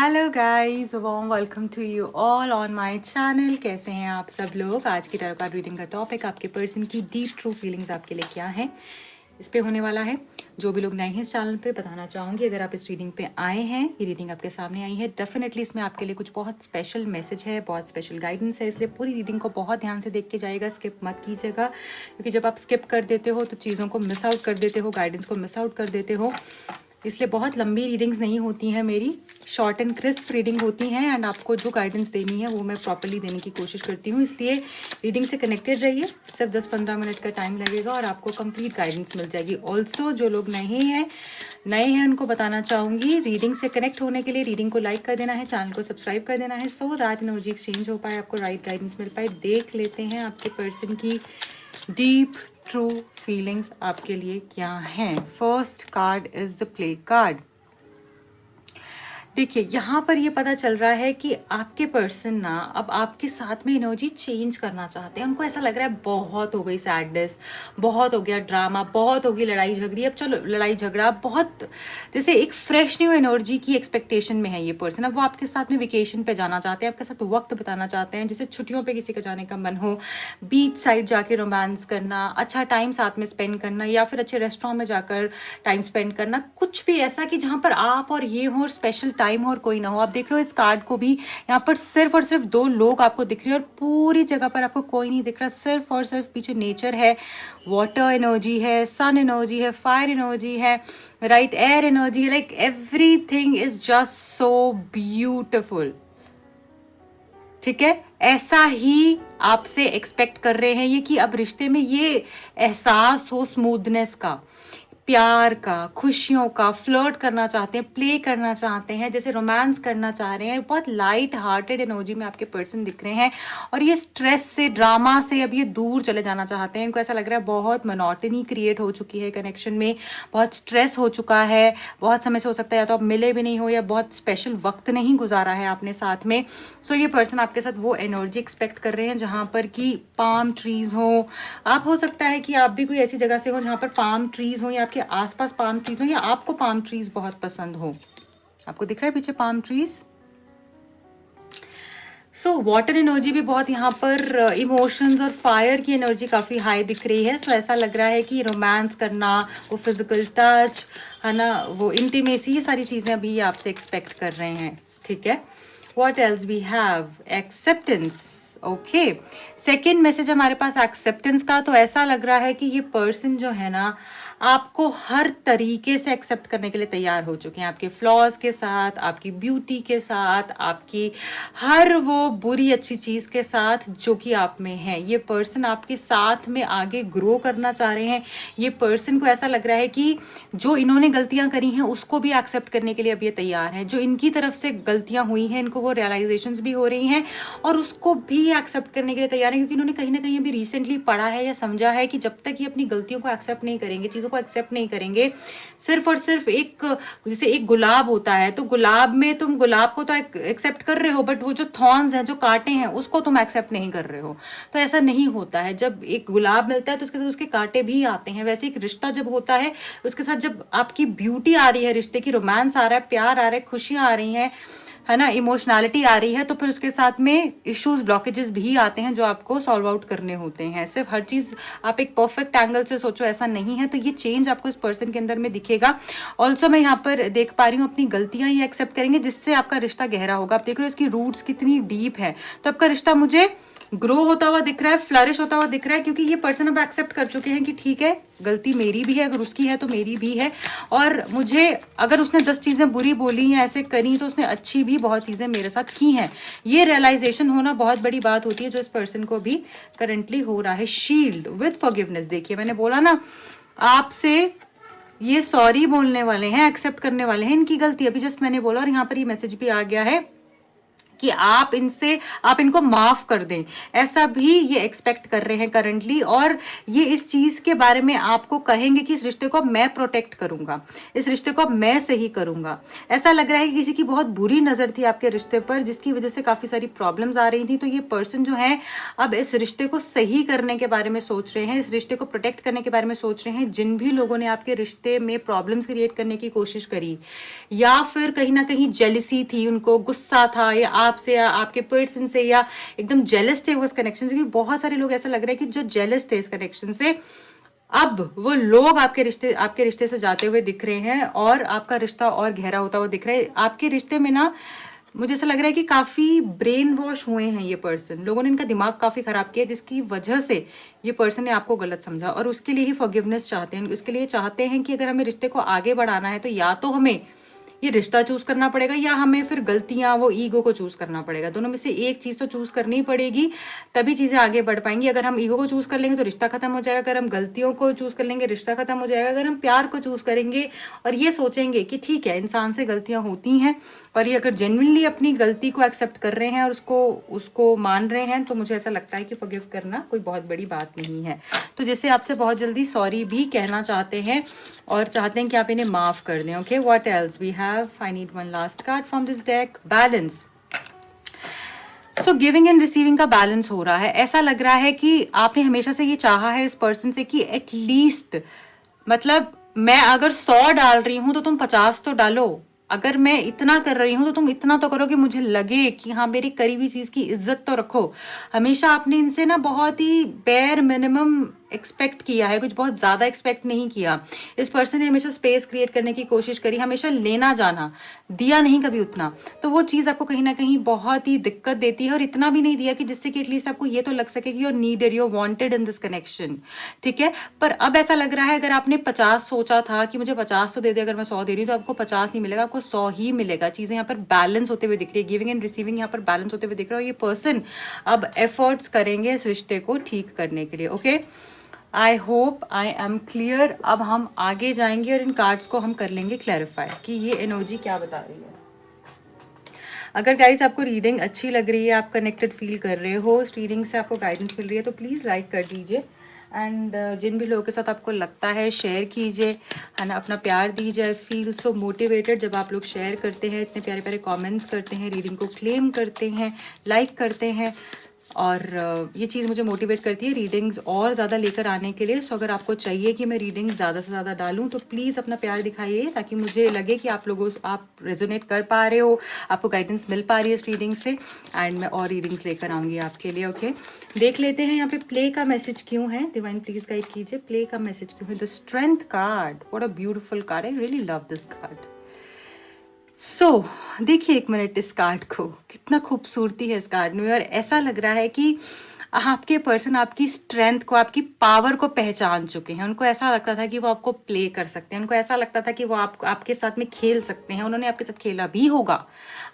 Hello guys, warm welcome to you all on my channel. कैसे हैं आप सब लोग। आज की टैरो कार्ड रीडिंग का टॉपिक आपके पर्सन की डीप ट्रू फीलिंग्स आपके लिए क्या है, इस पे होने वाला है। जो भी लोग नए हैं इस चैनल पे, बताना चाहूँगी अगर आप इस रीडिंग पे आए हैं, ये रीडिंग आपके सामने आई है, डेफिनेटली इसमें आपके लिए कुछ बहुत स्पेशल मैसेज है, बहुत स्पेशल गाइडेंस है। इसलिए पूरी रीडिंग को बहुत ध्यान से देख के जाइएगा, स्किप मत कीजिएगा, क्योंकि जब आप स्किप कर देते हो तो चीज़ों को मिस आउट कर देते हो, गाइडेंस को मिस आउट कर देते हो। इसलिए बहुत लंबी रीडिंग्स नहीं होती हैं मेरी, शॉर्ट एंड क्रिस्प रीडिंग होती हैं, एंड आपको जो गाइडेंस देनी है वो मैं प्रॉपर्ली देने की कोशिश करती हूँ। इसलिए रीडिंग से कनेक्टेड रहिए। सिर्फ 10-15 मिनट का टाइम लगेगा और आपको कंप्लीट गाइडेंस मिल जाएगी। ऑल्सो जो लोग नए हैं उनको बताना चाहूँगी, रीडिंग से कनेक्ट होने के लिए रीडिंग को लाइक कर देना है, चैनल को सब्सक्राइब कर देना है, सो दैट एनर्जी एक्सचेंज हो पाए, आपको राइट गाइडेंस मिल पाए। देख लेते हैं आपके पर्सन की डीप ट्रू फीलिंग्स आपके लिए क्या हैं। First card is the play card. देखिए, यहाँ पर ये पता चल रहा है कि आपके पर्सन ना अब आपके साथ में एनर्जी चेंज करना चाहते हैं। उनको ऐसा लग रहा है बहुत हो गई सैडनेस, बहुत हो गया ड्रामा, बहुत हो गई लड़ाई झगड़ी, अब चलो लड़ाई झगड़ा बहुत, जैसे एक फ्रेश न्यू एनर्जी की एक्सपेक्टेशन में है ये पर्सन। अब वो आपके साथ में वेकेशन पे जाना चाहते हैं, आपके साथ वक्त बिताना चाहते हैं, जैसे छुट्टियों पे किसी का जाने का मन हो, बीच साइड जाके रोमांस करना, अच्छा टाइम साथ में स्पेंड करना, या फिर अच्छे रेस्टोरेंट में जाकर टाइम स्पेंड करना, कुछ भी ऐसा कि जहाँ पर आप और ये हो और स्पेशल टाइम हो और कोई ना हो। आप देख रहे हो इस कार्ड को भी, यहाँ पर सिर्फ और सिर्फ 2 लोग आपको दिख रहे हैं और पूरी जगह पर आपको कोई नहीं दिख रहा। सिर्फ और सिर्फ पीछे नेचर है, वाटर एनर्जी है, सन एनर्जी है, फायर एनर्जी है, राइट, एयर एनर्जी है, like everything is just so beautiful. ठीक है, ऐसा ही आपसे एक्सपेक्ट कर रहे हैं ये, कि अब रिश्ते में ये एहसास हो स्मूथनेस का, प्यार का, खुशियों का, फ्लर्ट करना चाहते हैं, प्ले करना चाहते हैं, जैसे रोमांस करना चाह रहे हैं। बहुत लाइट हार्टेड एनर्जी में आपके पर्सन दिख रहे हैं और ये स्ट्रेस से, ड्रामा से अब ये दूर चले जाना चाहते हैं। इनको ऐसा लग रहा है बहुत मोनोटनी क्रिएट हो चुकी है कनेक्शन में, बहुत स्ट्रेस हो चुका है, बहुत समय से हो सकता है या तो आप मिले भी नहीं हो या बहुत स्पेशल वक्त नहीं गुजारा है आपने साथ में। सो ये पर्सन आपके साथ वो एनर्जी एक्सपेक्ट कर रहे हैं जहाँ पर कि पाम ट्रीज हो। आप, हो सकता है कि आप भी कोई ऐसी जगह से हो जहाँ पर पाम ट्रीज हो, या आपके आसपास पाम ट्रीज हो, या आपको पाम ट्रीज बहुत पसंद हो। आपको दिख रहा है पीछे palm trees. So water energy भी बहुत यहाँ पर, इमोशंस और फायर की एनर्जी काफी हाई दिख रही है। सो ऐसा लग रहा है कि रोमांस करना, वो फिजिकल टच है ना, वो इंटीमेसी, ये सारी चीजें अभी आपसे एक्सपेक्ट कर रहे हैं। ठीक है, what else we have, acceptance. Okay, second message हमारे पास एक्सेप्टेंस का। तो ऐसा लग रहा है कि ये पर्सन जो है ना आपको हर तरीके से एक्सेप्ट करने के लिए तैयार हो चुके हैं, आपके फ्लॉज के साथ, आपकी ब्यूटी के साथ, आपकी हर वो बुरी अच्छी चीज के साथ जो कि आप में है। ये पर्सन आपके साथ में आगे ग्रो करना चाह रहे हैं। ये पर्सन को ऐसा लग रहा है कि जो इन्होंने गलतियां करी हैं उसको भी एक्सेप्ट करने के लिए अब ये तैयार है। जो इनकी तरफ से गलतियां हुई हैं, इनको वो रियलाइजेशंस भी हो रही हैं और उसको भी एक्सेप्ट करने के लिए तैयार है, क्योंकि इन्होंने कहीं ना कहीं अभी रिसेंटली पढ़ा है या समझा है कि जब तक ये अपनी गलतियों को एक्सेप्ट नहीं करेंगे, चीजों को एक्सेप्ट नहीं करेंगे, सिर्फ और सिर्फ एक, जैसे एक गुलाब होता है, तो गुलाब में तुम गुलाब को तो एक्सेप्ट कर रहे हो, बट वो जो थॉर्न्स हैं, जो कांटे हैं, उसको तुम एक्सेप्ट नहीं कर रहे हो। तो ऐसा नहीं होता है। जब एक गुलाब मिलता है तो उसके साथ उसके कांटे भी आते हैं। वैसे एक रिश्ता जब होता है, उसके साथ जब आपकी ब्यूटी आ रही है, रिश्ते की रोमांस आ रहा है, प्यार आ रहा है, खुशियां आ रही हैं, है ना, इमोशनैलिटी आ रही है, तो फिर उसके साथ में इश्यूज, ब्लॉकेजेस भी आते हैं जो आपको सॉल्व आउट करने होते हैं। सिर्फ हर चीज आप एक परफेक्ट एंगल से सोचो, ऐसा नहीं है। तो ये चेंज आपको इस पर्सन के अंदर में दिखेगा। ऑल्सो मैं यहाँ पर देख पा रही हूँ अपनी गलतियां ये एक्सेप्ट करेंगे, जिससे आपका रिश्ता गहरा होगा। आप देख रहे हो इसकी रूट्स कितनी डीप है, तो आपका रिश्ता मुझे ग्रो होता हुआ दिख रहा है, फ्लरिश होता हुआ दिख रहा है, क्योंकि ये पर्सन अब एक्सेप्ट कर चुके हैं कि ठीक है, गलती मेरी भी है, अगर उसकी है तो मेरी भी है, और मुझे, अगर उसने 10 चीजें बुरी बोली या ऐसे करी, तो उसने अच्छी भी बहुत चीजें मेरे साथ की हैं। ये रियलाइजेशन होना बहुत बड़ी बात होती है, जो इस पर्सन को भी करंटली हो रहा है। Shield with forgiveness. देखिए, मैंने बोला ना आपसे, ये सॉरी बोलने वाले हैं, एक्सेप्ट करने वाले हैं इनकी गलती। अभी जस्ट मैंने बोला और यहाँ पर ये मैसेज भी आ गया है कि आप इनको माफ कर दें, ऐसा भी ये एक्सपेक्ट कर रहे हैं करंटली। और ये इस चीज के बारे में आपको कहेंगे कि इस रिश्ते को मैं प्रोटेक्ट करूंगा, इस रिश्ते को मैं सही करूंगा। ऐसा लग रहा है कि किसी की बहुत बुरी नजर थी आपके रिश्ते पर, जिसकी वजह से काफी सारी प्रॉब्लम्स आ रही थी। तो ये पर्सन जो है अब इस रिश्ते को सही करने के बारे में सोच रहे हैं, इस रिश्ते को प्रोटेक्ट करने के बारे में सोच रहे हैं। जिन भी लोगों ने आपके रिश्ते में प्रॉब्लम्स क्रिएट करने की कोशिश करी, या फिर कहीं ना कहीं जेलसी थी, उनको गुस्सा था या आपसे या आपके पर्सन से, या एकदम जेलस थे वो इस कनेक्शन से, क्योंकि बहुत सारे लोग ऐसा लग रहा है कि जो जेलस थे इस कनेक्शन से, अब वो लोग आपके रिश्ते से जाते हुए दिख रहे हैं और आपका रिश्ता और गहरा होता हुआ दिख रहा है। आपके रिश्ते में ना मुझे ऐसा लग रहा है कि काफी ब्रेन वॉश हुए हैं ये पर्सन, लोगों ने इनका दिमाग काफी खराब किया, जिसकी वजह से ये पर्सन ने आपको गलत समझा और उसके लिए ही फॉरगिवनेस चाहते हैं। उसके लिए चाहते हैं कि अगर हमें रिश्ते को आगे बढ़ाना है तो या तो हमें ये रिश्ता चूज करना पड़ेगा या हमें फिर गलतियां, वो ईगो को चूज करना पड़ेगा। दोनों में से एक चीज तो चूज करनी ही पड़ेगी, तभी चीजें आगे बढ़ पाएंगी। अगर हम ईगो को चूज कर लेंगे तो रिश्ता खत्म हो जाएगा, अगर हम गलतियों को चूज कर लेंगे रिश्ता खत्म हो जाएगा। अगर हम प्यार को चूज करेंगे और ये सोचेंगे कि ठीक है इंसान से गलतियां होती हैं, और ये अगर जेन्युइनली अपनी गलती को एक्सेप्ट कर रहे हैं और उसको मान रहे हैं, तो मुझे ऐसा लगता है कि फॉरगिव करना कोई बहुत बड़ी बात नहीं है। तो जैसे आपसे बहुत जल्दी सॉरी भी कहना चाहते हैं और चाहते हैं कि आप इन्हें माफ कर दें। Okay, what else we have? I need one last card from this deck, balance. So giving and receiving का बैलेंस हो रहा है। ऐसा लग रहा है कि आपने हमेशा से ये चाहा है इस पर्सन से कि एटलीस्ट, मतलब मैं अगर 100 डाल रही हूं तो तुम 50 तो डालो, अगर मैं इतना कर रही हूं तो तुम इतना तो करो कि मुझे लगे कि हाँ मेरी करी हुई चीज की इज्जत तो रखो। हमेशा आपने इनसे ना बहुत ही बेयर मिनिमम एक्सपेक्ट किया है, कुछ बहुत ज्यादा एक्सपेक्ट नहीं किया। इस पर्सन ने हमेशा स्पेस क्रिएट करने की कोशिश करी, हमेशा लेना जाना, दिया नहीं कभी उतना। तो वो चीज आपको कहीं ना कहीं बहुत ही दिक्कत देती है, और इतना भी नहीं दिया कि जिससे कि एटलीस्ट आपको ये तो लग सके कि you're needed, you're wanted in this connection. ठीक है, पर अब ऐसा लग रहा है अगर आपने 50 सोचा था कि मुझे 50 तो दे दे, अगर मैं 100 दे रही हूँ तो आपको 50 नहीं मिलेगा, आपको 100 ही मिलेगा। चीजें यहाँ पर बैलेंस होते हुए दिख रही है, गिविंग एंड रिसीविंग यहाँ पर बैलेंस होते हुए दिख रहा है। और ये पर्सन अब एफर्ट्स करेंगे इस रिश्ते को ठीक करने के लिए। Okay, I hope I am clear. अब हम आगे जाएंगे और इन कार्ड्स को हम कर लेंगे क्लैरिफाई कि ये एनर्जी क्या बता रही है। अगर गाइस आपको रीडिंग अच्छी लग रही है, आप कनेक्टेड फील कर रहे हो, इस रीडिंग से आपको गाइडेंस मिल रही है, तो प्लीज़ लाइक कर दीजिए। एंड जिन भी लोगों के साथ आपको लगता है शेयर कीजिए, है ना, अपना प्यार दीजिए। आई फील सो मोटिवेटेड जब आप लोग शेयर करते हैं, इतने प्यारे प्यारे कमेंट्स करते हैं, रीडिंग को क्लेम करते हैं, लाइक करते हैं, और ये चीज़ मुझे मोटिवेट करती है रीडिंग्स और ज़्यादा लेकर आने के लिए। सो अगर आपको चाहिए कि मैं रीडिंग्स ज़्यादा से ज़्यादा डालूं तो प्लीज़ अपना प्यार दिखाइए, ताकि मुझे लगे कि आप रेजोनेट कर पा रहे हो, आपको गाइडेंस मिल पा रही है इस रीडिंग से, एंड मैं और रीडिंग्स लेकर आऊँगी आपके लिए। ओके, देख लेते हैं यहाँ पे प्ले का मैसेज क्यों है। डिवाइन प्लीज गाइड कीजिए, प्ले का मैसेज क्यों है। The strength card, what a beautiful card, I really love this card. So देखिए एक मिनट इस कार्ड को, कितना खूबसूरती है इस कार्ड में। और ऐसा लग रहा है कि आपके पर्सन आपकी स्ट्रेंथ को, आपकी पावर को पहचान चुके हैं। उनको ऐसा लगता था कि वो आपको प्ले कर सकते हैं, उनको ऐसा लगता था कि वो आपके साथ में खेल सकते हैं। उन्होंने आपके साथ खेला भी होगा,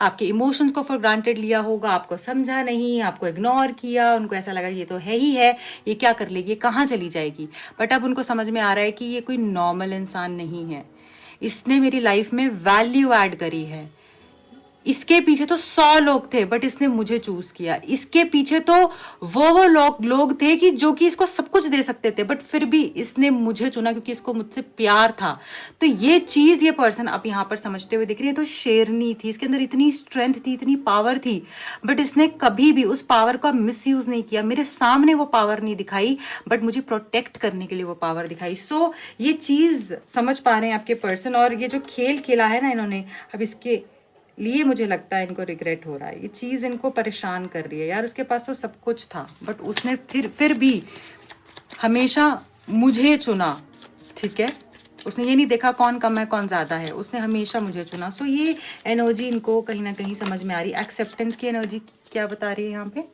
आपके इमोशंस को फॉर ग्रांटेड लिया होगा, आपको समझा नहीं, आपको इग्नोर किया। उनको ऐसा लगा ये तो है ही है, ये क्या कर लेगी, ये कहाँ चली जाएगी। बट अब उनको समझ में आ रहा है कि ये कोई नॉर्मल इंसान नहीं है, इसने मेरी लाइफ में वैल्यू ऐड करी है। इसके पीछे तो 100 लोग थे बट इसने मुझे चूज किया। इसके पीछे तो वो लोग थे कि जो कि इसको सब कुछ दे सकते थे, बट फिर भी इसने मुझे चुना क्योंकि इसको मुझसे प्यार था। तो ये चीज ये पर्सन अब यहाँ पर समझते हुए दिख रही है। तो शेरनी थी, इसके अंदर इतनी स्ट्रेंथ थी, इतनी पावर थी, बट इसने कभी भी उस पावर का मिसयूज नहीं किया। मेरे सामने वो पावर नहीं दिखाई, बट मुझे प्रोटेक्ट करने के लिए वो पावर दिखाई। सो ये चीज समझ पा रहे हैं आपके पर्सन। और ये जो खेल खेला है ना इन्होंने, अब इसके लिए मुझे लगता है इनको रिग्रेट हो रहा है। ये चीज इनको परेशान कर रही है। यार उसके पास तो सब कुछ था, बट उसने फिर भी हमेशा मुझे चुना। ठीक है, उसने ये नहीं देखा कौन कम है कौन ज्यादा है, उसने हमेशा मुझे चुना। सो ये एनर्जी इनको कहीं ना कहीं समझ में आ रही है। एक्सेप्टेंस की एनर्जी क्या बता रही है यहाँ पे।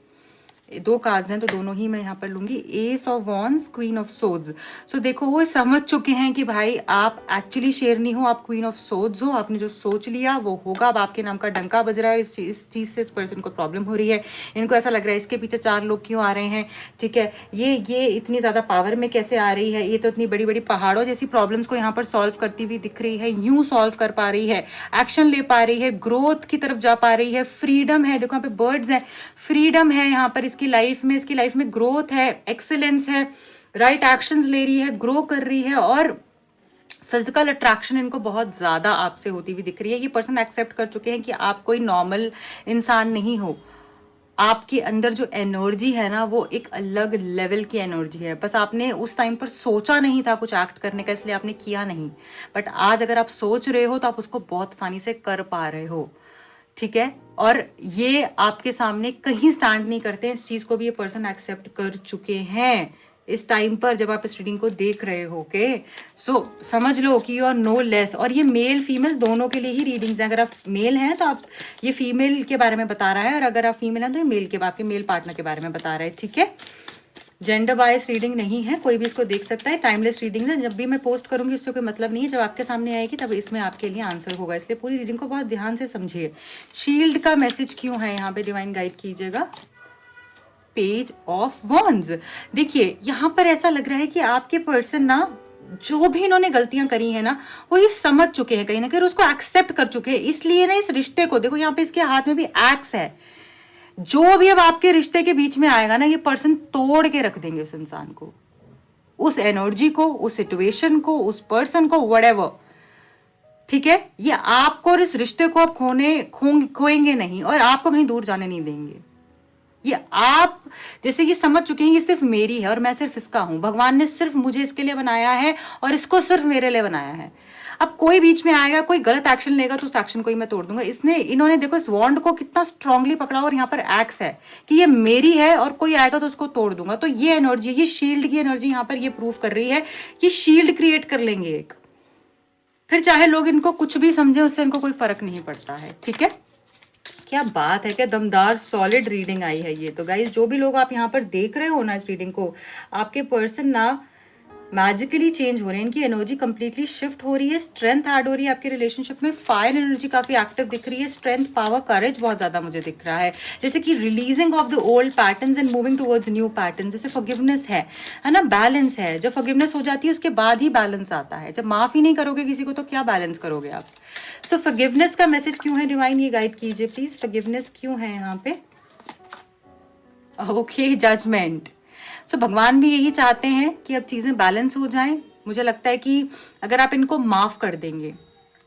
दो कार्ड्स हैं तो दोनों ही मैं यहाँ पर लूंगी, ace of wands, queen of swords. So देखो वो समझ चुके हैं कि भाई आप एक्चुअली शेरनी हो, आप क्वीन ऑफ सोर्ड्स हो, आपने जो सोच लिया वो होगा। अब आपके नाम का डंका बज रहा है, इस चीज से इस पर्सन को प्रॉब्लम हो रही है, इनको ऐसा लग रहा है इसके पीछे 4 लोग क्यों आ रहे हैं, ठीक है, ये इतनी ज्यादा पावर में कैसे आ रही है, ये तो इतनी बड़ी बड़ी पहाड़ों जैसी प्रॉब्लम्स को यहाँ पर सॉल्व करती हुई दिख रही है, यूं सॉल्व कर पा रही है, एक्शन ले पा रही है, ग्रोथ की तरफ जा पा रही है, फ्रीडम है, देखो यहाँ पे बर्ड्स है, फ्रीडम है यहाँ पर इसकी लाइफ में ग्रोथ है, एक्सेलेंस है, राइट एक्शंस ले रही है, ग्रो कर रही है, और फिजिकल अट्रैक्शन इनको बहुत ज्यादा आपसे होती हुई दिख रही है। ये पर्सन एक्सेप्ट कर चुके हैं कि आप कोई नॉर्मल इंसान नहीं हो, आपके अंदर जो एनर्जी है ना वो एक अलग लेवल की एनर्जी है, बस आपने उस टाइम पर सोचा नहीं था कुछ एक्ट करने का, इसलिए आपने किया नहीं, बट आज अगर आप सोच रहे हो तो आप उसको बहुत आसानी से कर पा रहे हो, ठीक है। और ये आपके सामने कहीं स्टैंड नहीं करते हैं, इस चीज को भी ये पर्सन एक्सेप्ट कर चुके हैं इस टाइम पर जब आप इस रीडिंग को देख रहे हो। ओके, सो समझ लो कि यू आर नो लेस, और ये मेल फीमेल दोनों के लिए ही रीडिंग्स हैं। अगर आप मेल हैं तो आप ये फीमेल के बारे में बता रहा है, और अगर आप फीमेल हैं तो ये मेल के, आपके मेल पार्टनर के बारे में बता रहा है, ठीक है। जेंडर बायस रीडिंग नहीं है, कोई भी इसको देख सकता है, टाइमलेस रीडिंग है, जब भी मैं पोस्ट करूंगी उससे कोई मतलब नहीं है, जब आपके सामने आएगी तब इसमें आपके लिए आंसर होगा, इसलिए पूरी रीडिंग को बहुत ध्यान से समझिए। शील्ड का मैसेज क्यों है यहाँ पे, डिवाइन गाइड कीजिएगा। पेज ऑफ वॉन्ड्स, देखिए यहाँ पर ऐसा लग रहा है कि आपके पर्सन ना जो भी इन्होंने गलतियां करी है ना वो ये समझ चुके हैं, कहीं ना कहीं उसको एक्सेप्ट कर चुके हैं, इसलिए ना इस रिश्ते को, देखो यहाँ पे इसके हाथ में भी एक्स है, जो भी अब आपके रिश्ते के बीच में आएगा ना ये पर्सन तोड़ के रख देंगे उस इंसान को, उस एनर्जी को, उस सिचुएशन को, उस पर्सन को, व्हाटएवर, ठीक है। ये आपको और इस रिश्ते को आप खोएंगे नहीं, और आपको कहीं दूर जाने नहीं देंगे। ये आप जैसे ये समझ चुके हैं ये सिर्फ मेरी है और मैं सिर्फ इसका हूं, भगवान ने सिर्फ मुझे इसके लिए बनाया है और इसको सिर्फ मेरे लिए बनाया है। अब कोई बीच में आएगा, कोई गलत एक्शन लेगा तो उस एक्शन को ही मैं तोड़ दूंगा। इन्होंने देखो इस वॉन्ड को कितना स्ट्रांगली पकड़ा, और यहाँ पर एक्स है कि ये मेरी है और कोई आएगा तो उसको तोड़ दूंगा। तो ये एनर्जी, ये शील्ड की एनर्जी यहाँ पर ये प्रूव कर रही है कि शील्ड क्रिएट कर लेंगे एक, फिर चाहे लोग इनको कुछ भी समझे उससे इनको कोई फर्क नहीं पड़ता है, ठीक है। क्या बात है, क्या दमदार सॉलिड रीडिंग आई है ये। तो गाइज जो भी लोग आप यहाँ पर देख रहे हो ना इस रीडिंग को, आपके पर्सन ना मैजिकली चेंज हो रहे हैं, इनकी एनर्जी कंप्लीटली शिफ्ट हो रही है, स्ट्रेंथ ऐड हो रही है आपके रिलेशनशिप में, फायर एनर्जी काफी एक्टिव दिख रही है, स्ट्रेंथ, पावर, करेज बहुत ज्यादा मुझे दिख रहा है, जैसे कि releasing of the old patterns and moving towards new pattern, जैसे फॉरगिवनेस है ना, बैलेंस है। जब फॉरगिवनेस हो जाती है उसके बाद ही बैलेंस आता है, जब माफ ही नहीं करोगे किसी को तो क्या बैलेंस करोगे आप। सो फॉरगिवनेस का मैसेज क्यों है डिवाइन, ये गाइड कीजिए प्लीज, फॉरगिवनेस क्यों है यहाँ पे। Okay, judgement. सो भगवान भी यही चाहते हैं कि अब चीजें बैलेंस हो जाएं। मुझे लगता है कि अगर आप इनको माफ कर देंगे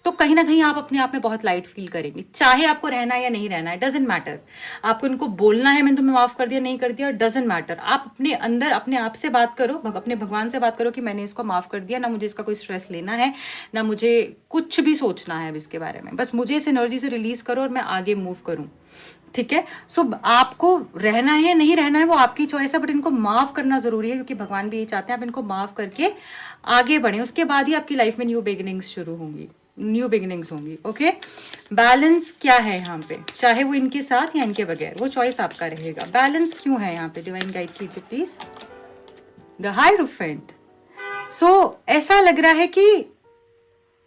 तो कहीं ना कहीं आप अपने आप में बहुत लाइट फील करेंगे, चाहे आपको रहना है या नहीं रहना है, डजेंट मैटर। आपको इनको बोलना है मैंने तुम्हें माफ कर दिया, नहीं कर दिया, डजेंट मैटर। आप अपने अंदर अपने आप से बात करो, अपने भगवान से बात करो कि मैंने इसको माफ कर दिया, ना मुझे इसका कोई स्ट्रेस लेना है, ना मुझे कुछ भी सोचना है इसके बारे में, बस मुझे इस एनर्जी से रिलीज करो और मैं आगे मूव करूं, ठीक है। सो आपको रहना है या नहीं रहना है वो आपकी चॉइस है, बट इनको माफ करना जरूरी है, क्योंकि भगवान भी यही चाहते हैं आप इनको माफ करके आगे बढ़े, उसके बाद ही आपकी लाइफ में न्यू बिगिनिंग्स शुरू होंगी, न्यू बिगिनिंग्स होंगी। ओके, बैलेंस क्या है यहाँ पे, चाहे वो इनके साथ या इनके बगैर, वो चॉइस आपका रहेगा। बैलेंस क्यों है यहाँ पे, डिवाइन गाइड कीजिए प्लीज। The hierophant. सो ऐसा लग रहा है कि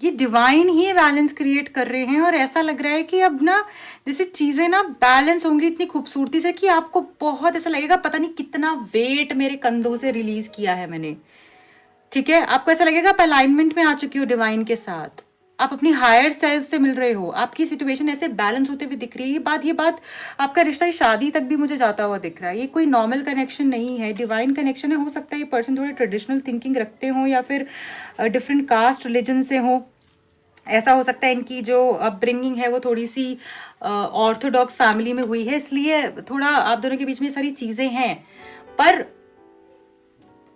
ये डिवाइन ही बैलेंस क्रिएट कर रहे हैं, और ऐसा लग रहा है कि अब ना जैसे चीजें ना बैलेंस होंगी इतनी खूबसूरती से कि आपको बहुत ऐसा लगेगा पता नहीं कितना वेट मेरे कंधों से रिलीज किया है मैंने, ठीक है। आपको ऐसा लगेगा आप अलाइनमेंट में आ चुकी हो डिवाइन के साथ, आप अपनी हायर सेल्फ से मिल रहे हो, आपकी सिचुएशन ऐसे बैलेंस होते हुए दिख रही है। ये बात आपका रिश्ता शादी तक भी मुझे जाता हुआ दिख रहा है। ये कोई नॉर्मल कनेक्शन नहीं है, डिवाइन कनेक्शन है। हो सकता है ये पर्सन थोड़े ट्रेडिशनल थिंकिंग रखते हो या फिर डिफरेंट कास्ट रिलीजन से हो, ऐसा हो सकता है इनकी जो अपब्रिंगिंग है वो थोड़ी सी ऑर्थोडॉक्स फैमिली में हुई है, इसलिए थोड़ा आप दोनों के बीच में सारी चीजें हैं। पर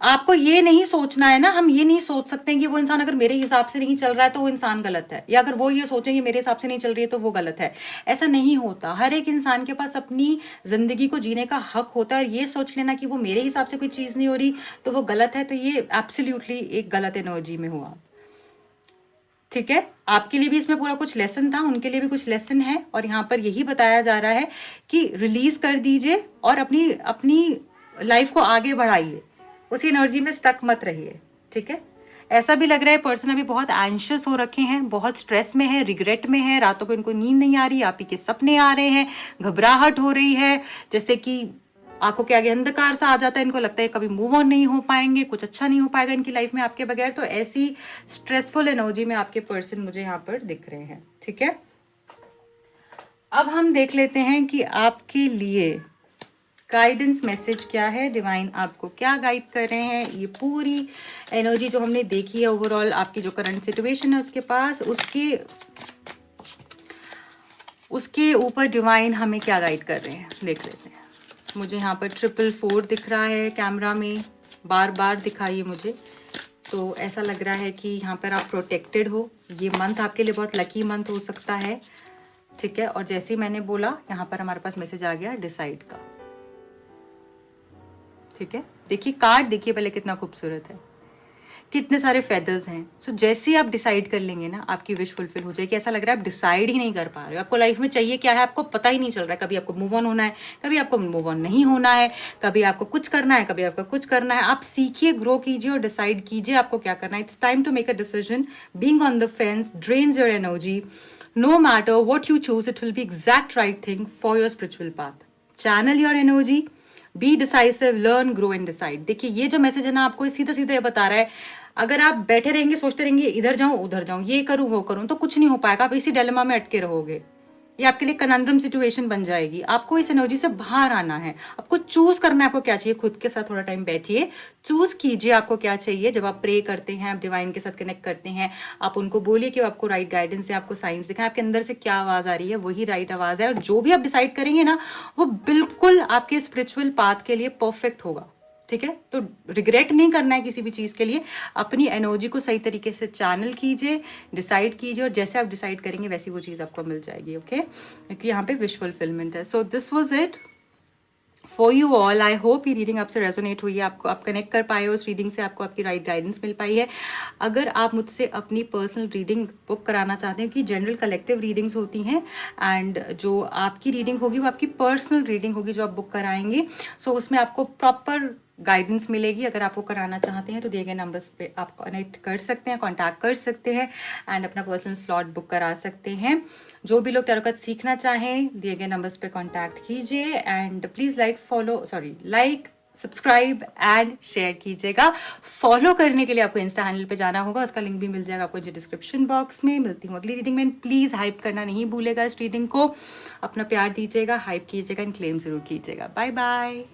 आपको ये नहीं सोचना है ना, हम ये नहीं सोच सकते हैं कि वो इंसान अगर मेरे हिसाब से नहीं चल रहा है तो वो इंसान गलत है, या अगर वो ये सोचेंगे मेरे हिसाब से नहीं चल रही है तो वो गलत है। ऐसा नहीं होता, हर एक इंसान के पास अपनी जिंदगी को जीने का हक होता है, और ये सोच लेना कि वो मेरे हिसाब से कोई चीज नहीं हो रही तो वो गलत है, तो ये एब्सोल्युटली एक गलत एनर्जी में हुआ, ठीक है, आपके लिए भी इसमें पूरा कुछ लेसन था, उनके लिए भी कुछ लेसन है, और यहाँ पर यही बताया जा रहा है कि रिलीज कर दीजिए और अपनी अपनी लाइफ को आगे बढ़ाइए, उसी एनर्जी में स्टक मत रहिए। ठीक है, ऐसा भी लग रहा है पर्सन अभी बहुत एंशियस हो रखे हैं, बहुत स्ट्रेस में है, रिग्रेट में है, रातों को इनको नींद नहीं आ रही, आप ही के सपने आ रहे हैं, घबराहट हो रही है, जैसे कि आंखों के आगे अंधकार सा आ जाता है, इनको लगता है कभी मूव ऑन नहीं हो पाएंगे, कुछ अच्छा नहीं हो पाएगा इनकी लाइफ में आपके बगैर। तो ऐसी स्ट्रेसफुल एनर्जी में आपके पर्सन मुझे यहाँ पर दिख रहे हैं। ठीक है, अब हम देख लेते हैं कि आपके लिए गाइडेंस मैसेज क्या है, डिवाइन आपको क्या गाइड कर रहे हैं। ये पूरी एनर्जी जो हमने देखी है ओवरऑल आपकी जो करंट सिचुएशन है उसके पास, उसके ऊपर डिवाइन हमें क्या गाइड कर रहे हैं देख लेते हैं। मुझे यहाँ पर 444 दिख रहा है, कैमरा में बार बार दिखाइए मुझे। तो ऐसा लग रहा है कि यहाँ पर आप प्रोटेक्टेड हो, ये मंथ आपके लिए बहुत लकी मंथ हो सकता है। ठीक है, और जैसे ही मैंने बोला यहाँ पर हमारे पास मैसेज आ गया डिसाइड का। ठीक है, देखिए कार्ड देखिए पहले कितना खूबसूरत है, कितने सारे फेदर्स हैं। सो जैसे ही आप डिसाइड कर लेंगे ना, आपकी विश फुलफिल हो जाएगी। ऐसा लग रहा है आप डिसाइड ही नहीं कर पा रहे हो, आपको लाइफ में चाहिए क्या है आपको पता ही नहीं चल रहा है। कभी आपको मूव ऑन होना है, कभी आपको मूव ऑन नहीं होना है, कभी आपको कुछ करना है, कभी आपको कुछ करना है। आप सीखिए, ग्रो कीजिए और डिसाइड कीजिए आपको क्या करना है। It's time to make a decision. Being on the fence drains your energy. No matter what you choose, it will be exact right thing for your spiritual path. Channel your energy, be decisive, learn, grow and decide. देखिए ये जो message है ना आपको सीधा सीधा ये बता रहा है, अगर आप बैठे रहेंगे सोचते रहेंगे इधर जाऊं उधर जाऊं, ये करूं वो करूं, तो कुछ नहीं हो पाएगा। आप इसी डिलेमा में अटके रहोगे, ये आपके लिए कनंड्रम सिचुएशन बन जाएगी। आपको इस एनर्जी से बाहर आना है, आपको चूज करना है आपको क्या चाहिए। खुद के साथ थोड़ा टाइम बैठिए, चूज कीजिए आपको क्या चाहिए। जब आप प्रे करते हैं, आप डिवाइन के साथ कनेक्ट करते हैं, आप उनको बोलिए कि आपको राइट गाइडेंस है, आपको साइंस दिखाएं, आपके अंदर से क्या आवाज आ रही है वही राइट आवाज है। और जो भी आप डिसाइड करेंगे ना वो बिल्कुल आपके स्पिरिचुअल पाथ के लिए परफेक्ट होगा। ठीक है, तो रिग्रेट नहीं करना है किसी भी चीज के लिए। अपनी एनर्जी को सही तरीके से चैनल कीजिए, डिसाइड कीजिए, और जैसे आप डिसाइड करेंगे वैसी वो चीज आपको मिल जाएगी। ओके, क्योंकि यहाँ पे विश फुलफिलमेंट है। So this was it for you all. I hope ये रीडिंग आपसे रेजोनेट हुई है, आपको आप कनेक्ट कर पाए हो उस रीडिंग से, आपको आपकी राइट गाइडेंस मिल पाई है। अगर आप मुझसे अपनी पर्सनल रीडिंग बुक कराना चाहते हैं, कि जनरल कलेक्टिव रीडिंग्स होती हैं एंड जो आपकी रीडिंग होगी वो आपकी पर्सनल रीडिंग होगी जो आप बुक कराएंगे। सो उसमें आपको प्रॉपर गाइडेंस मिलेगी। अगर आप वो कराना चाहते हैं तो दिए गए नंबर्स पे आप कनेक्ट कर सकते हैं, कॉन्टैक्ट कर सकते हैं एंड अपना पर्सनल स्लॉट बुक करा सकते हैं। जो भी लोग टैरो सीखना चाहें दिए गए नंबर्स पे कॉन्टैक्ट कीजिए and please like subscribe and share कीजिएगा। फॉलो करने के लिए आपको इंस्टा हैंडल पे जाना होगा, उसका लिंक भी मिल जाएगा आपको डिस्क्रिप्शन बॉक्स में। मिलती हूँ अगली रीडिंग में। प्लीज़ हाइप करना नहीं भूलेगा इस रीडिंग को, अपना प्यार दीजिएगा, हाइप कीजिएगा एंड क्लेम जरूर कीजिएगा। Bye bye.